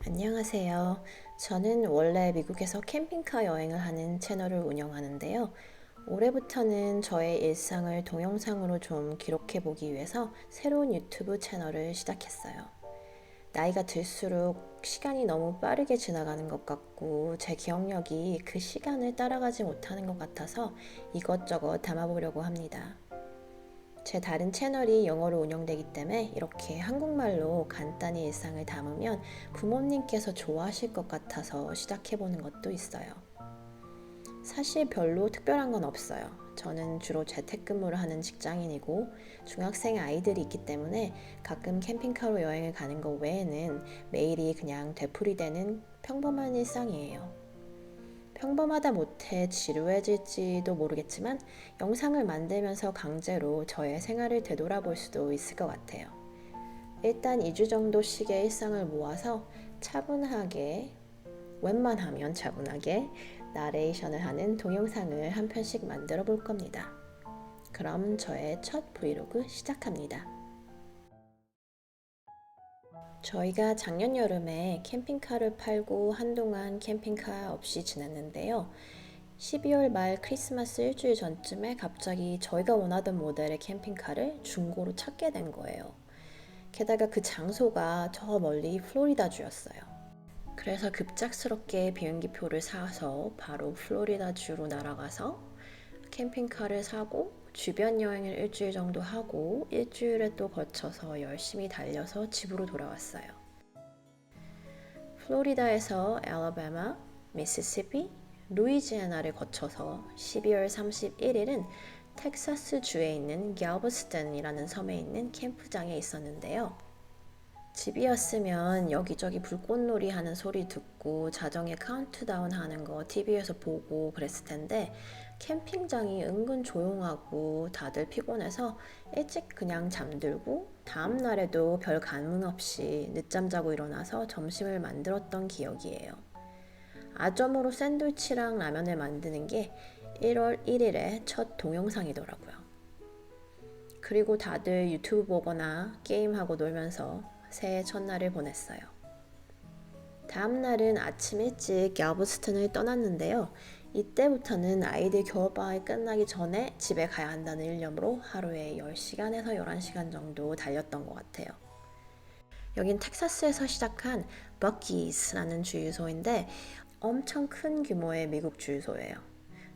안녕하세요. 저는 원래 미국에서 캠핑카 여행을 하는 채널을 운영하는데요. 올해부터는 저의 일상을 동영상으로 좀 기록해 보기 위해서 새로운 유튜브 채널을 시작했어요. 나이가 들수록 시간이 너무 빠르게 지나가는 것 같고 제 기억력이 그 시간을 따라가지 못하는 것 같아서 이것저것 담아보려고 합니다. 제 다른 채널이 영어로 운영되기 때문에 이렇게 한국말로 간단히 일상을 담으면 부모님께서 좋아하실 것 같아서 시작해보는 것도 있어요. 사실 별로 특별한 건 없어요. 저는 주로 재택근무를 하는 직장인이고 중학생 아이들이 있기 때문에 가끔 캠핑카로 여행을 가는 것 외에는 매일이 그냥 되풀이되는 평범한 일상이에요. 평범하다 못해 지루해질지도 모르겠지만 영상을 만들면서 강제로 저의 생활을 되돌아볼 수도 있을 것 같아요. 일단 2주 정도씩의 일상을 모아서 차분하게, 웬만하면 차분하게 나레이션을 하는 동영상을 한 편씩 만들어 볼 겁니다. 그럼 저의 첫 브이로그 시작합니다. 저희가 작년 여름에 캠핑카를 팔고 한동안 캠핑카 없이 지냈는데요. 12월 말 크리스마스 일주일 전쯤에 갑자기 저희가 원하던 모델의 캠핑카를 중고로 찾게 된 거예요. 게다가 그 장소가 저 멀리 플로리다주였어요. 그래서 급작스럽게 비행기표를 사서 바로 플로리다주로 날아가서 캠핑카를 사고 주변 여행을 일주일 정도 하고 일주일에 또 거쳐서 열심히 달려서 집으로 돌아왔어요. 플로리다에서 알라바마, 미시시피, 루이지애나를 거쳐서 12월 31일은 텍사스 주에 있는 갤버스턴이라는 섬에 있는 캠프장에 있었는데요. 집이었으면 여기저기 불꽃놀이 하는 소리 듣고 자정에 카운트다운 하는 거 TV에서 보고 그랬을 텐데 캠핑장이 은근 조용하고 다들 피곤해서 일찍 그냥 잠들고 다음 날에도 별 감흥 없이 늦잠 자고 일어나서 점심을 만들었던 기억이에요. 아점으로 샌드위치랑 라면을 만드는 게 1월 1일의 첫 동영상이더라고요. 그리고 다들 유튜브 보거나 게임하고 놀면서 새해 첫날을 보냈어요. 다음 날은 아침 일찍 갤버스턴을 떠났는데요. 이때부터는 아이들 겨울방학이 끝나기 전에 집에 가야 한다는 일념으로 하루에 10시간에서 11시간 정도 달렸던 것 같아요. 여긴 텍사스에서 시작한 버키스라는 주유소인데 엄청 큰 규모의 미국 주유소예요.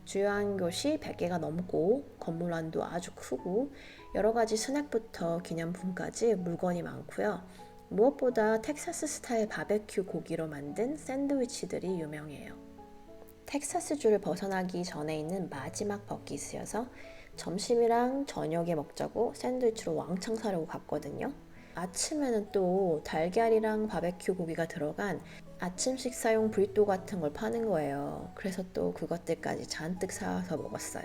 주요한 곳이 100개가 넘고 건물 안도 아주 크고 여러 가지 스낵부터 기념품까지 물건이 많고요. 무엇보다 텍사스 스타일 바베큐 고기로 만든 샌드위치들이 유명해요. 텍사스주를 벗어나기 전에 있는 마지막 버킷이어서 점심이랑 저녁에 먹자고 샌드위치로 왕창 사려고 갔거든요. 아침에는 또 달걀이랑 바베큐 고기가 들어간 아침 식사용 브리또 같은 걸 파는 거예요. 그래서 또 그것들까지 잔뜩 사와서 먹었어요.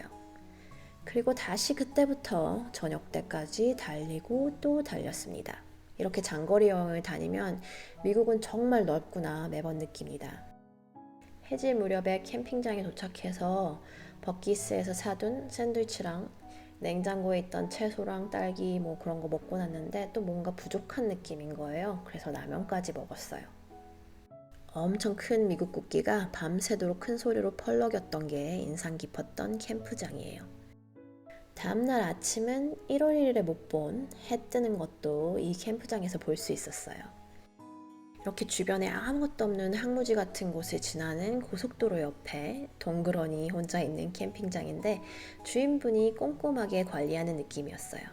그리고 다시 그때부터 저녁 때까지 달리고 또 달렸습니다. 이렇게 장거리 여행을 다니면 미국은 정말 넓구나 매번 느낍니다. 해질 무렵에 캠핑장에 도착해서 버키스에서 사둔 샌드위치랑 냉장고에 있던 채소랑 딸기 뭐 그런 거 먹고 났는데 또 뭔가 부족한 느낌인 거예요. 그래서 라면까지 먹었어요. 엄청 큰 미국 국기가 밤새도록 큰 소리로 펄럭였던 게 인상 깊었던 캠프장이에요. 다음날 아침은 1월 1일에 못 본 해 뜨는 것도 이 캠프장에서 볼 수 있었어요. 이렇게 주변에 아무것도 없는 항무지 같은 곳을 지나는 고속도로 옆에 덩그러니 혼자 있는 캠핑장인데 주인분이 꼼꼼하게 관리하는 느낌이었어요.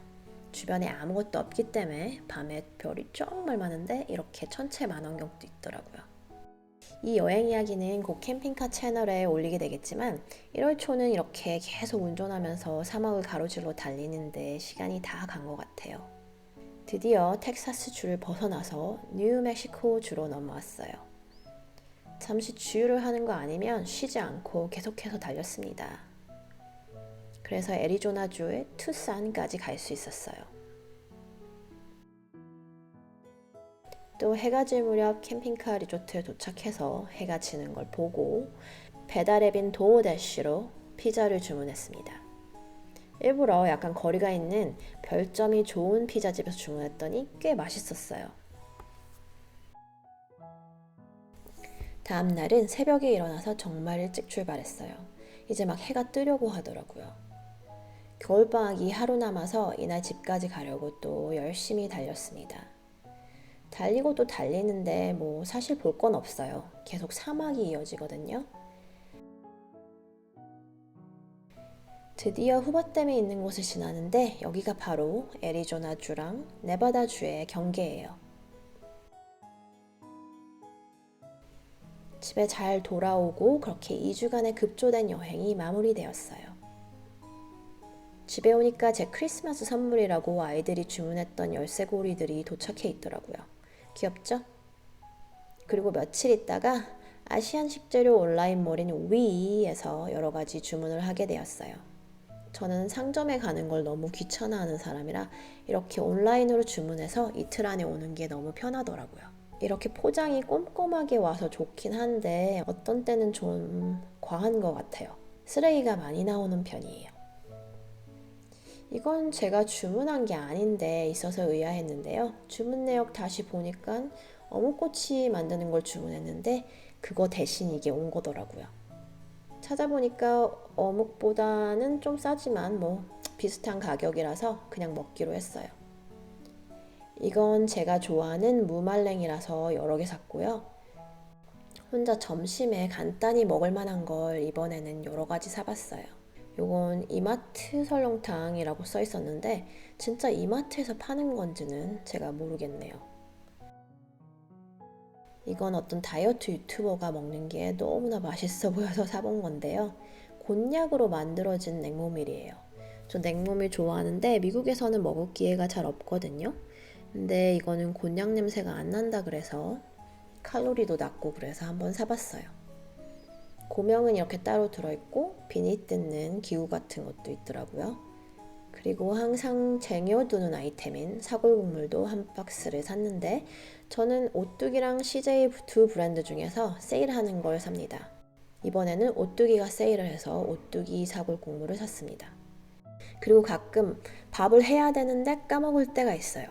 주변에 아무것도 없기 때문에 밤에 별이 정말 많은데 이렇게 천체 만원경도 있더라고요. 이 여행 이야기는 곧 캠핑카 채널에 올리게 되겠지만 1월 초는 이렇게 계속 운전하면서 사막을 가로질러 달리는데 시간이 다 간 것 같아요. 드디어 텍사스 주를 벗어나서 뉴멕시코 주로 넘어왔어요. 잠시 주유를 하는 거 아니면 쉬지 않고 계속해서 달렸습니다. 그래서 애리조나 주의 투싼까지 갈 수 있었어요. 또 해가 질 무렵 캠핑카 리조트에 도착해서 해가 지는 걸 보고 배달앱인 도어대쉬로 피자를 주문했습니다. 일부러 약간 거리가 있는 별점이 좋은 피자집에서 주문했더니 꽤 맛있었어요. 다음 날은 새벽에 일어나서 정말 일찍 출발했어요. 이제 막 해가 뜨려고 하더라고요. 겨울방학이 하루 남아서 이날 집까지 가려고 또 열심히 달렸습니다. 달리고 또 달리는데 뭐 사실 볼 건 없어요. 계속 사막이 이어지거든요. 드디어 후바댐이 있는 곳을 지나는데 여기가 바로 애리조나주랑 네바다주의 경계예요. 집에 잘 돌아오고 그렇게 2주간의 급조된 여행이 마무리되었어요. 집에 오니까 제 크리스마스 선물이라고 아이들이 주문했던 열쇠고리들이 도착해 있더라고요. 귀엽죠? 그리고 며칠 있다가 아시안 식재료 온라인몰인 위에서 여러 가지 주문을 하게 되었어요. 저는 상점에 가는 걸 너무 귀찮아하는 사람이라 이렇게 온라인으로 주문해서 이틀 안에 오는 게 너무 편하더라고요. 이렇게 포장이 꼼꼼하게 와서 좋긴 한데 어떤 때는 좀 과한 것 같아요. 쓰레기가 많이 나오는 편이에요. 이건 제가 주문한 게 아닌데 있어서 의아했는데요. 주문 내역 다시 보니까 어묵꼬치 만드는 걸 주문했는데 그거 대신 이게 온 거더라고요. 찾아보니까 어묵보다는 좀 싸지만 뭐 비슷한 가격이라서 그냥 먹기로 했어요. 이건 제가 좋아하는 무말랭이라서 여러 개 샀고요. 혼자 점심에 간단히 먹을 만한 걸 이번에는 여러 가지 사봤어요. 요건 이마트 설렁탕이라고 써 있었는데 진짜 이마트에서 파는 건지는 제가 모르겠네요. 이건 어떤 다이어트 유튜버가 먹는 게 너무나 맛있어 보여서 사본 건데요. 곤약으로 만들어진 냉모밀이에요. 저 냉모밀 좋아하는데 미국에서는 먹을 기회가 잘 없거든요. 근데 이거는 곤약 냄새가 안 난다 그래서 칼로리도 낮고 그래서 한번 사봤어요. 고명은 이렇게 따로 들어있고 비닐 뜯는 기구 같은 것도 있더라고요. 그리고 항상 쟁여두는 아이템인 사골국물도 한 박스를 샀는데 저는 오뚜기랑 CJ 두 브랜드 중에서 세일하는 걸 삽니다. 이번에는 오뚜기가 세일을 해서 오뚜기 사골국물을 샀습니다. 그리고 가끔 밥을 해야 되는데 까먹을 때가 있어요.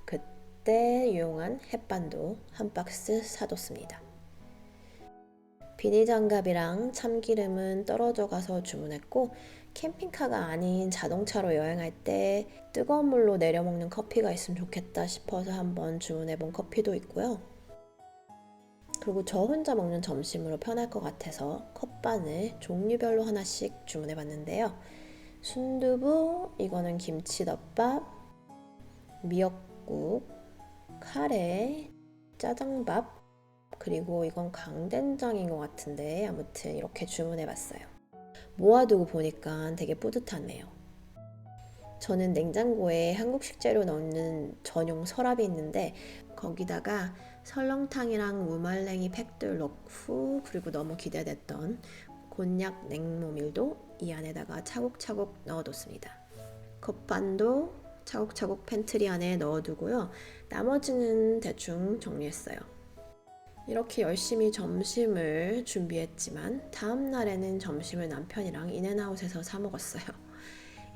그때 유용한 햇반도 한 박스 사뒀습니다. 비닐장갑이랑 참기름은 떨어져 가서 주문했고 캠핑카가 아닌 자동차로 여행할 때 뜨거운 물로 내려 먹는 커피가 있으면 좋겠다 싶어서 한번 주문해본 커피도 있고요. 그리고 저 혼자 먹는 점심으로 편할 것 같아서 컵반을 종류별로 하나씩 주문해봤는데요. 순두부, 이거는 김치덮밥, 미역국, 카레, 짜장밥, 그리고 이건 강된장인 것 같은데 아무튼 이렇게 주문해봤어요. 모아두고 보니까 되게 뿌듯하네요. 저는 냉장고에 한국식 재료 넣는 전용 서랍이 있는데 거기다가 설렁탕이랑 무말랭이 팩들 넣고 그리고 너무 기대됐던 곤약 냉모밀도 이 안에다가 차곡차곡 넣어뒀습니다. 컵반도 차곡차곡 팬트리 안에 넣어두고요. 나머지는 대충 정리했어요. 이렇게 열심히 점심을 준비했지만 다음 날에는 점심을 남편이랑 인앤아웃에서 사 먹었어요.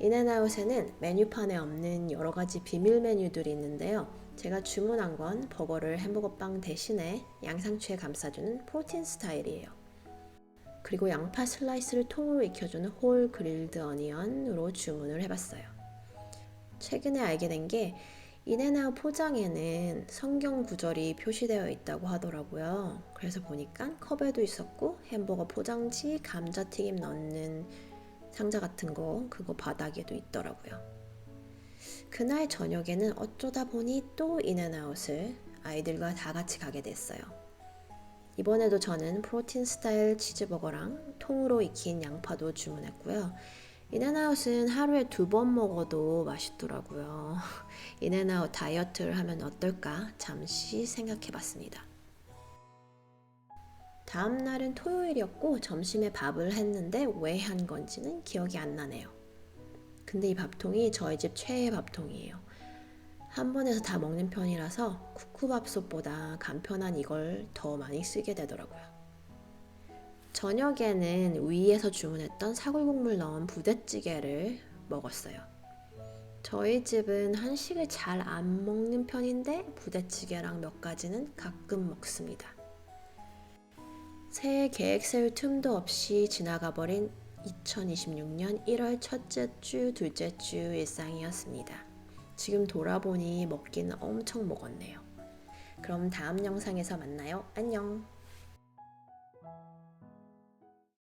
인앤아웃에는 메뉴판에 없는 여러 가지 비밀 메뉴들이 있는데요. 제가 주문한 건 버거를 햄버거빵 대신에 양상추에 감싸주는 프로틴 스타일이에요. 그리고 양파 슬라이스를 통으로 익혀주는 홀 그릴드 어니언으로 주문을 해봤어요. 최근에 알게 된 게 인앤아웃 포장에는 성경 구절이 표시되어 있다고 하더라고요. 그래서 보니까 컵에도 있었고 햄버거 포장지, 감자튀김 넣는 상자 같은 거 그거 바닥에도 있더라고요. 그날 저녁에는 어쩌다 보니 또 인앤아웃을 아이들과 다 같이 가게 됐어요. 이번에도 저는 프로틴 스타일 치즈버거랑 통으로 익힌 양파도 주문했고요. 인앤아웃은 하루에 2번 먹어도 맛있더라고요. 인앤아웃 다이어트를 하면 어떨까 잠시 생각해봤습니다. 다음 날은 토요일이었고 점심에 밥을 했는데 왜 한 건지는 기억이 안 나네요. 근데 이 밥통이 저희 집 최애 밥통이에요. 한 번에서 다 먹는 편이라서 쿠쿠밥솥보다 간편한 이걸 더 많이 쓰게 되더라고요. 저녁에는 위에서 주문했던 사골국물 넣은 부대찌개를 먹었어요. 저희 집은 한식을 잘 안 먹는 편인데 부대찌개랑 몇 가지는 가끔 먹습니다. 새해 계획 세울 틈도 없이 지나가 버린 2026년 1월 첫째 주, 둘째 주 일상이었습니다. 지금 돌아보니 먹기는 엄청 먹었네요. 그럼 다음 영상에서 만나요. 안녕!